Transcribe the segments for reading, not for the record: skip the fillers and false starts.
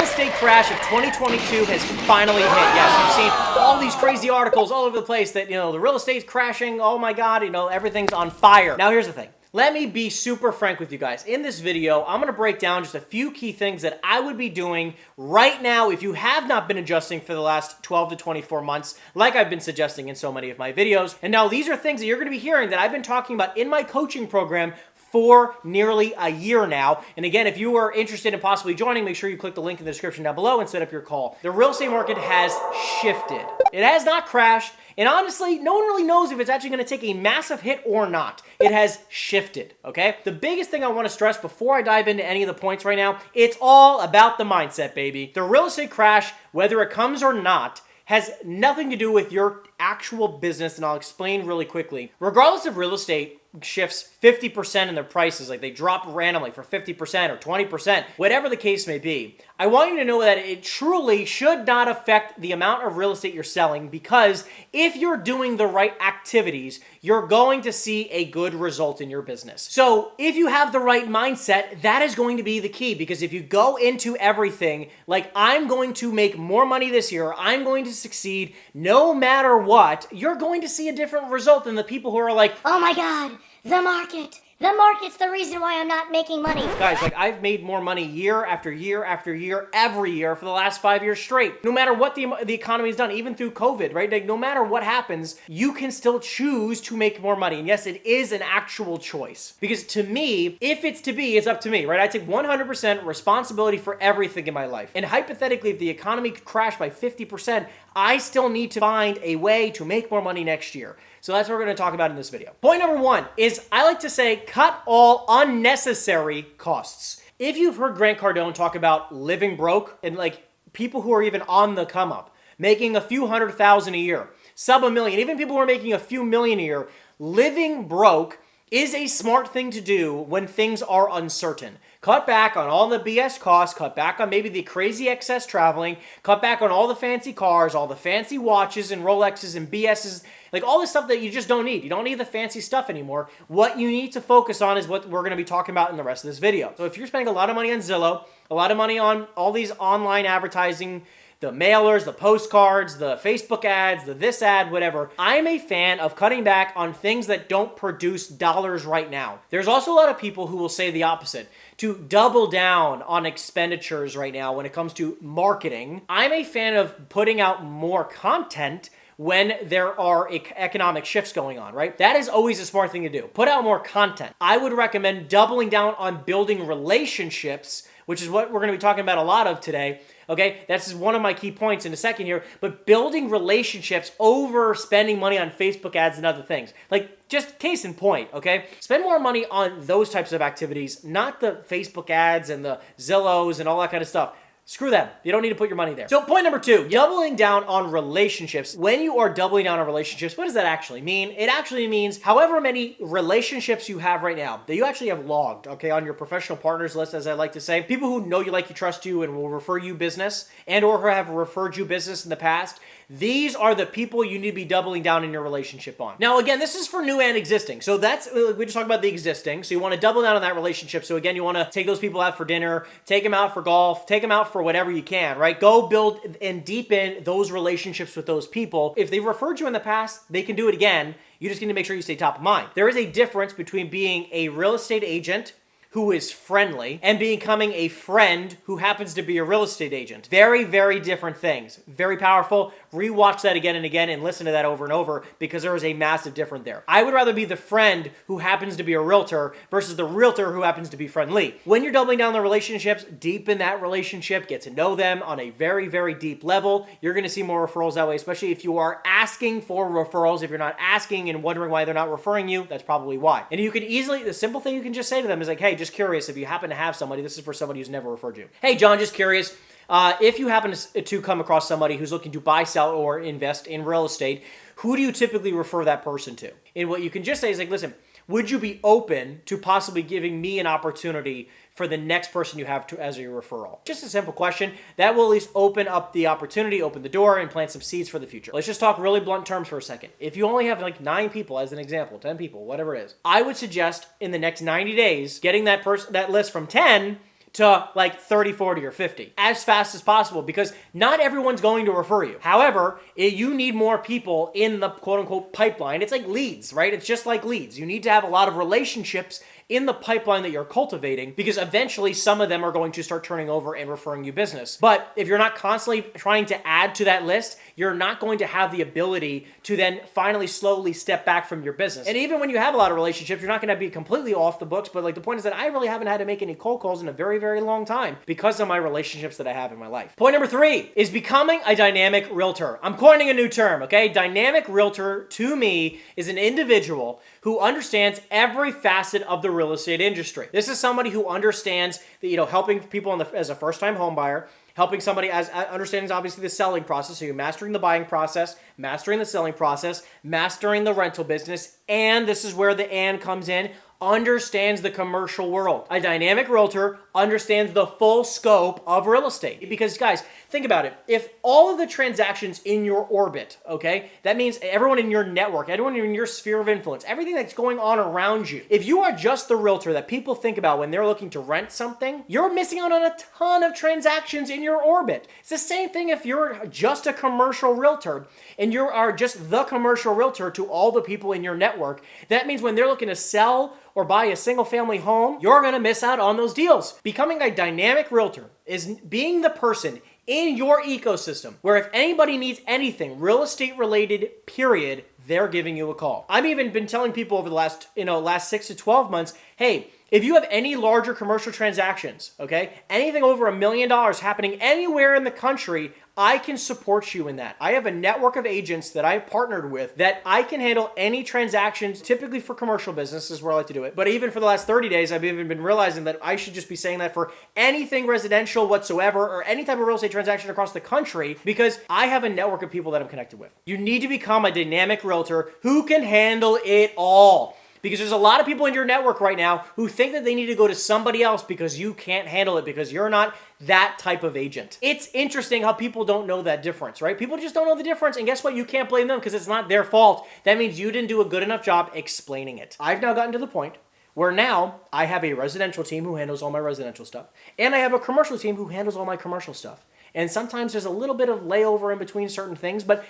estate crash of 2022 has finally hit. Yes, you've seen all these crazy articles all over the place that, the real estate's crashing. Oh my God, everything's on fire. Now here's the thing. Let me be super frank with you guys. In this video, I'm gonna break down just a few key things that I would be doing right now if you have not been adjusting for the last 12 to 24 months, like I've been suggesting in so many of my videos. And now these are things that you're gonna be hearing that I've been talking about in my coaching program for nearly a year now. And again, if you are interested in possibly joining, make sure you click the link in the description down below and set up your call. The real estate market has shifted. It has not crashed. And honestly, no one really knows if it's actually going to take a massive hit or not. It has shifted, okay? The biggest thing I want to stress before I dive into any of the points right now, it's all about the mindset, baby. The real estate crash, whether it comes or not, has nothing to do with your actual business, and I'll explain really quickly. Regardless of real estate shifts 50% in their prices, like they drop randomly for 50% or 20%, whatever the case may be, I want you to know that it truly should not affect the amount of real estate you're selling, because if you're doing the right activities, you're going to see a good result in your business. So if you have the right mindset, that is going to be the key, because if you go into everything like, I'm going to make more money this year, I'm going to succeed no matter what, you're going to see a different result than the people who are like, oh my God, the market. The market's the reason why I'm not making money. Guys, like, I've made more money year after year after year, every year for the last 5 years straight. No matter what the economy's done, even through COVID, right? Like, no matter what happens, you can still choose to make more money. And yes, it is an actual choice. Because to me, if it's to be, it's up to me, right? I take 100% responsibility for everything in my life. And hypothetically, if the economy crashed by 50%, I still need to find a way to make more money next year. So that's what we're going to talk about in this video. Point number one is, I like to say, cut all unnecessary costs. If you've heard Grant Cardone talk about living broke, and like people who are even on the come up, making a few $100,000 a year, sub $1 million, even people who are making a few million a year, living broke is a smart thing to do when things are uncertain. Cut back on all the BS costs, cut back on maybe the crazy excess traveling, cut back on all the fancy cars, all the fancy watches and Rolexes and BSs, like all the stuff that you just don't need. You don't need the fancy stuff anymore. What you need to focus on is what we're going to be talking about in the rest of this video. So if you're spending a lot of money on Zillow, a lot of money on all these online advertising, the mailers, the postcards, the Facebook ads, the this ad, whatever, I'm a fan of cutting back on things that don't produce dollars right now. There's also a lot of people who will say the opposite, to double down on expenditures right now when it comes to marketing. I'm a fan of putting out more content when there are economic shifts going on, right? That is always a smart thing to do. Put out more content. I would recommend doubling down on building relationships, which is what we're going to be talking about a lot of today. Okay, that's one of my key points in a second here, but building relationships over spending money on Facebook ads and other things. Like, just case in point, okay? Spend more money on those types of activities, not the Facebook ads and the Zillows and all that kind of stuff. Screw them. You don't need to put your money there. So point number two, doubling down on relationships. When you are doubling down on relationships, what does that actually mean? It actually means however many relationships you have right now that you actually have logged, okay, on your professional partners list, as I like to say, people who know you, like you, trust you, and will refer you business, and or who have referred you business in the past. These are the people you need to be doubling down in your relationship on. Now, again, this is for new and existing. So we just talked about the existing. So you want to double down on that relationship. So again, you want to take those people out for dinner, take them out for golf, take them out for whatever you can, right? Go build and deepen those relationships with those people. If they've referred you in the past, they can do it again. You just need to make sure you stay top of mind. There is a difference between being a real estate agent who is friendly and becoming a friend who happens to be a real estate agent. Very, very different things. Very powerful. Rewatch that again and again and listen to that over and over, because there is a massive difference there. I would rather be the friend who happens to be a realtor versus the realtor who happens to be friendly. When you're doubling down the relationships, deepen that relationship, get to know them on a very, very deep level. You're going to see more referrals that way, especially if you are asking for referrals. If you're not asking and wondering why they're not referring you, that's probably why. And you can easily, the simple thing you can just say to them is like, hey, just curious, if you happen to have somebody, this is for somebody who's never referred you. Hey, John, just curious, if you happen to come across somebody who's looking to buy, sell, or invest in real estate, who do you typically refer that person to? And what you can just say is like, listen, would you be open to possibly giving me an opportunity for the next person you have to as a referral? Just a simple question that will at least open up the opportunity, open the door, and plant some seeds for the future. Let's just talk really blunt terms for a second. If you only have like 9 people as an example, 10 people, whatever it is, I would suggest in the next 90 days getting that list from 10 to like 30, 40, or 50 as fast as possible, because not everyone's going to refer you. However, you need more people in the quote unquote pipeline. It's like leads, right? It's just like leads. You need to have a lot of relationships in the pipeline that you're cultivating, because eventually some of them are going to start turning over and referring you business. But if you're not constantly trying to add to that list, you're not going to have the ability to then finally slowly step back from your business. And even when you have a lot of relationships, you're not going to be completely off the books. But like, the point is that I really haven't had to make any cold calls in a very, very long time because of my relationships that I have in my life. Point number 3 is becoming a dynamic realtor. I'm coining a new term, okay? Dynamic realtor to me is an individual who understands every facet of the real estate industry. This is somebody who understands that, helping people as a first-time home buyer, helping somebody as understands obviously the selling process, so you're mastering the buying process, mastering the selling process, mastering the rental business, and this is where the and comes in, understands the commercial world. A dynamic realtor understands the full scope of real estate. Because guys, think about it. If all of the transactions in your orbit, okay, that means everyone in your network, everyone in your sphere of influence, everything that's going on around you, if you are just the realtor that people think about when they're looking to rent something, you're missing out on a ton of transactions in your orbit. It's the same thing if you're just a commercial realtor and you are just the commercial realtor to all the people in your network. That means when they're looking to sell or buy a single family home, you're going to miss out on those deals. Becoming a dynamic realtor is being the person in your ecosystem where if anybody needs anything real estate related, period, they're giving you a call. I've even been telling people over the last 6 to 12 months, hey, if you have any larger commercial transactions, okay, anything over $1 million happening anywhere in the country, I can support you in that. I have a network of agents that I've partnered with that I can handle any transactions, typically for commercial business is where I like to do it. But even for the last 30 days, I've even been realizing that I should just be saying that for anything residential whatsoever or any type of real estate transaction across the country, because I have a network of people that I'm connected with. You need to become a dynamic realtor who can handle it all. Because there's a lot of people in your network right now who think that they need to go to somebody else because you can't handle it, because you're not that type of agent. It's interesting how people don't know that difference, right? People just don't know the difference, and guess what? You can't blame them because it's not their fault. That means you didn't do a good enough job explaining it. I've now gotten to the point where now I have a residential team who handles all my residential stuff, and I have a commercial team who handles all my commercial stuff. And sometimes there's a little bit of layover in between certain things, but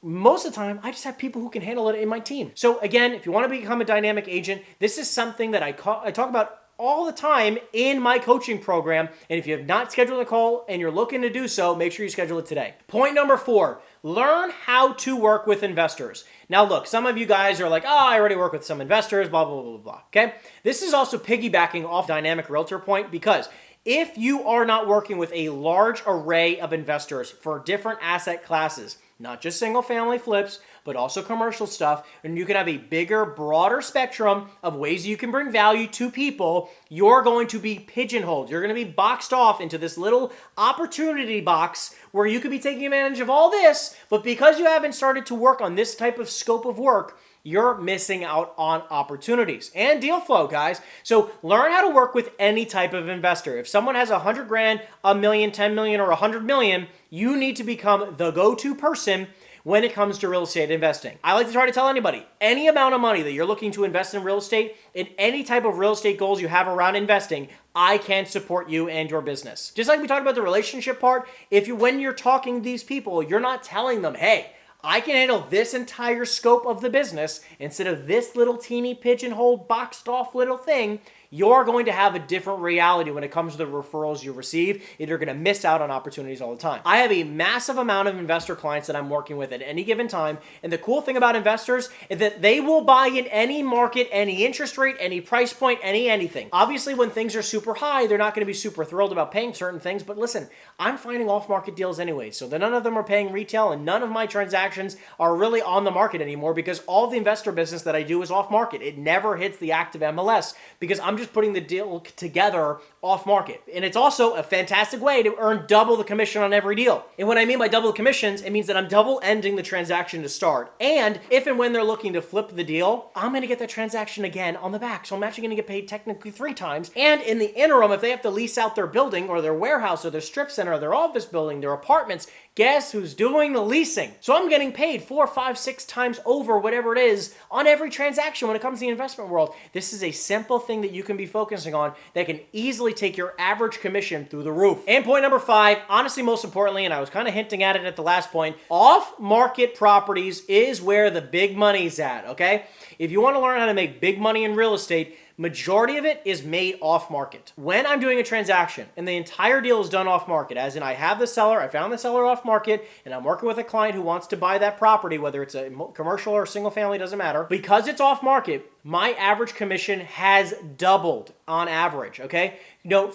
most of the time, I just have people who can handle it in my team. So again, if you want to become a dynamic agent, this is something that I talk about all the time in my coaching program. And if you have not scheduled a call and you're looking to do so, make sure you schedule it today. Point number 4, learn how to work with investors. Now look, some of you guys are like, oh, I already work with some investors, blah, blah, blah, blah, blah. Okay. This is also piggybacking off dynamic realtor point, because if you are not working with a large array of investors for different asset classes, not just single family flips, but also commercial stuff, and you can have a bigger, broader spectrum of ways you can bring value to people, you're going to be pigeonholed. You're going to be boxed off into this little opportunity box where you could be taking advantage of all this, but because you haven't started to work on this type of scope of work, you're missing out on opportunities and deal flow, guys. So learn how to work with any type of investor. If someone has $100 grand, $1 million, $10 million, or $100 million, you need to become the go-to person when it comes to real estate investing. I like to try to tell anybody, any amount of money that you're looking to invest in real estate, in any type of real estate goals you have around investing, I can support you and your business. Just like we talked about the relationship part, when you're talking to these people, you're not telling them, hey, I can handle this entire scope of the business instead of this little teeny pigeonhole boxed off little thing. You're going to have a different reality when it comes to the referrals you receive, and you're going to miss out on opportunities all the time. I have a massive amount of investor clients that I'm working with at any given time, and the cool thing about investors is that they will buy in any market, any interest rate, any price point, anything. Obviously, when things are super high, they're not going to be super thrilled about paying certain things, but listen, I'm finding off-market deals anyway, so that none of them are paying retail, and none of my transactions are really on the market anymore, because all the investor business that I do is off-market. It never hits the active MLS, because I'm just putting the deal together off market. And it's also a fantastic way to earn double the commission on every deal. And what I mean by double the commissions, it means that I'm double ending the transaction to start. And if and when they're looking to flip the deal, I'm going to get that transaction again on the back. So I'm actually going to get paid technically 3 times. And in the interim, if they have to lease out their building or their warehouse or their strip center or their office building, their apartments, guess who's doing the leasing? So I'm getting paid 4, 5, 6 times over whatever it is on every transaction when it comes to the investment world. This is a simple thing that you can can be focusing on that can easily take your average commission through the roof. And point number 5, honestly, most importantly, and I was kind of hinting at it at the last point, off-market properties is where the big money's at, okay? If you want to learn how to make big money in real estate, majority of it is made off market. When I'm doing a transaction and the entire deal is done off market, as in I have the seller, I found the seller off market, and I'm working with a client who wants to buy that property, whether it's a commercial or single family, doesn't matter. Because it's off market, my average commission has doubled on average, okay? 4,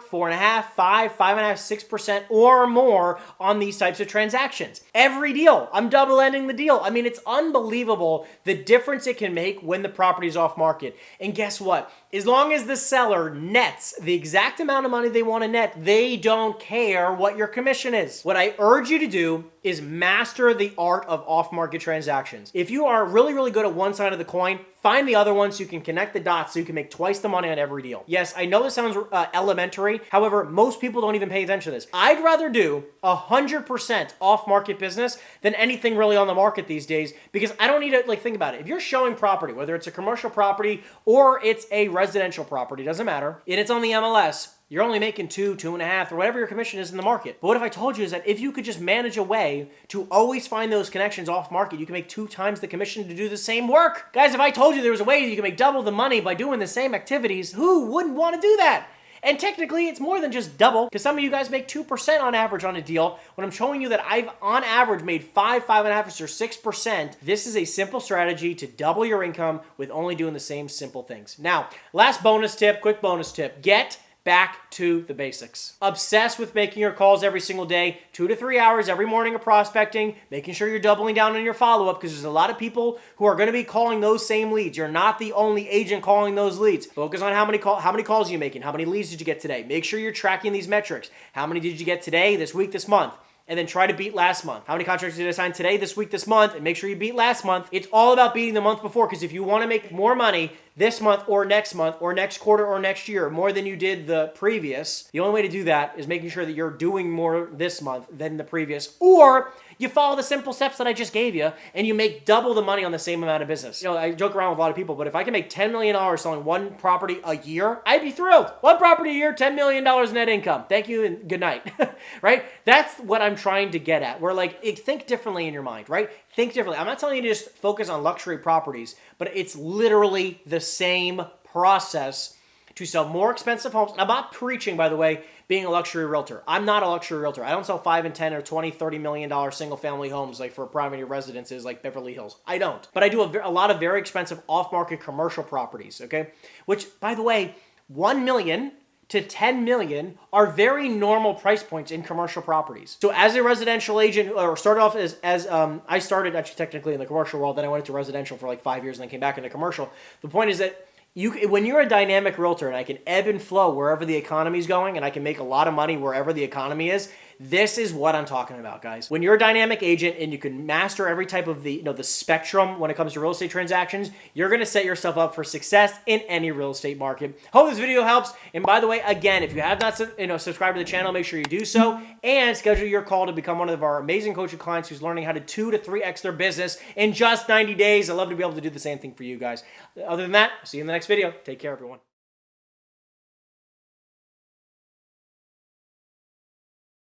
4.5, 5, 5.5, 6% or more on these types of transactions. Every deal, I'm double ending the deal. I mean, it's unbelievable the difference it can make when the property is off market. And guess what? As long as the seller nets the exact amount of money they want to net, they don't care what your commission is. What I urge you to do is master the art of off-market transactions. If you are really, really good at one side of the coin, find the other one so you can connect the dots so you can make twice the money on every deal. Yes, I know this sounds elementary. However, most people don't even pay attention to this. I'd rather do 100% off-market business than anything really on the market these days, because I don't need to, think about it. If you're showing property, whether it's a commercial property or it's a residential property, doesn't matter, and it's on the MLS, you're only making 2, 2.5, or whatever your commission is in the market. But what if I told you is that if you could just manage a way to always find those connections off market, you can make 2 times the commission to do the same work. Guys, if I told you there was a way you can make double the money by doing the same activities, who wouldn't want to do that? And technically, it's more than just double, because some of you guys make 2% on average on a deal. When I'm showing you that I've, on average, made 5, 5.5, or 6%, this is a simple strategy to double your income with only doing the same simple things. Now, last bonus tip, quick bonus tip. Get back to the basics. Obsess with making your calls every single day, 2 to 3 hours every morning of prospecting, making sure you're doubling down on your follow-up, because there's a lot of people who are going to be calling those same leads. You're not the only agent calling those leads. Focus on how many calls are you making? How many leads did you get today? Make sure you're tracking these metrics. How many did you get today, this week, this month? And then try to beat last month. How many contracts did I sign today, this week, this month? And make sure you beat last month. It's all about beating the month before, because if you want to make more money this month or next quarter or next year, more than you did the previous, the only way to do that is making sure that you're doing more this month than the previous, or you follow the simple steps that I just gave you and you make double the money on the same amount of business. I joke around with a lot of people, but if I can make $10 million selling one property a year, I'd be thrilled. One property a year, $10 million net income. Thank you and good night, right? That's what I'm trying to get at. We're think differently in your mind, right? Think differently. I'm not telling you to just focus on luxury properties, but it's literally the same process to sell more expensive homes. I'm not preaching, by the way, being a luxury realtor. I'm not a luxury realtor. I don't sell 5 and 10 or 20, $30 million single family homes for primary residences like Beverly Hills. I don't. But I do a lot of very expensive off-market commercial properties, okay? Which, by the way, 1 million to 10 million are very normal price points in commercial properties. So as a residential agent, or started off as I started actually technically in the commercial world, then I went into residential for 5 years and then came back into commercial. The point is that when you're a dynamic realtor and I can ebb and flow wherever the economy is going and I can make a lot of money wherever the economy is, this is what I'm talking about, guys. When you're a dynamic agent and you can master every type of the spectrum when it comes to real estate transactions, you're going to set yourself up for success in any real estate market. Hope this video helps. And by the way, again, if you have not subscribed to the channel, make sure you do so and schedule your call to become one of our amazing coaching clients who's learning how to 2 to 3x their business in just 90 days. I'd love to be able to do the same thing for you guys. Other than that, I'll see you in the next video. Take care, everyone.